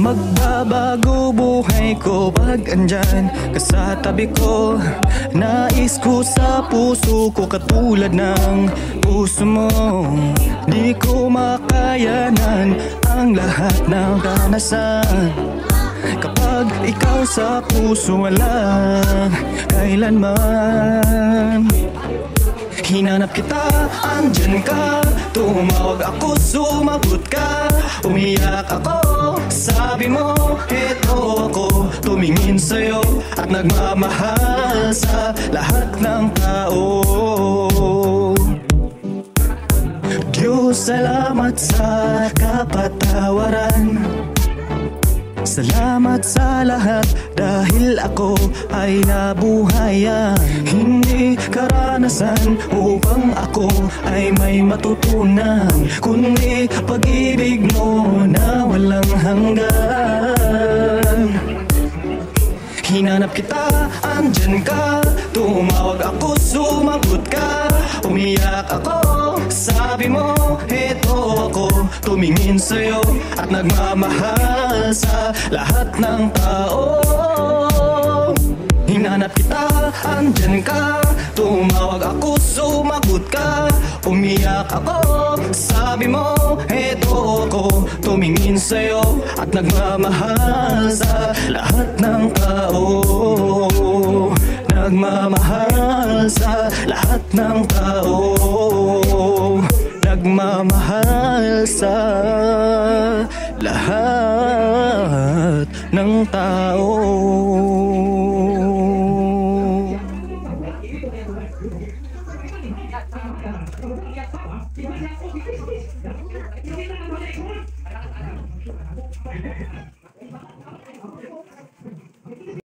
Magbabago buhay ko pag andyan ka sa tabi ko. Nais ko sa puso ko katulad ng puso mo. Di ko makayanan ang lahat ng karanasan kapag ikaw sa puso wala kailanman. Hinanap kita, andyan ka. Tumawag ako, sumagot ka. Umiyak ako, sabi mo, eto ako. Tumingin sa'yo at nagmamahal sa lahat ng tao. Diyos, salamat sa kapatawaran. Salamat sa lahat dahil ako ay nabuhayan. Hindi karanasan upang ako ay may matutunan, kundi pag-ibig mo na walang hanggan. Hinanap kita, andyan ka. Tumawag ako, sumagot ka. Umiyak ako, sabi mo, eto ako. Tumingin sa'yo at nagmamahal sa lahat ng tao. Hinanap kita, andyan ka. Tumawag ako, sumagot ka. Umiyak ako, sabi mo, eto ako. Tumingin sa'yo at nagmamahal sa lahat ng tao. Nagmamahal sa lahat ng tao. Nagmamahal sa lahat ng tao.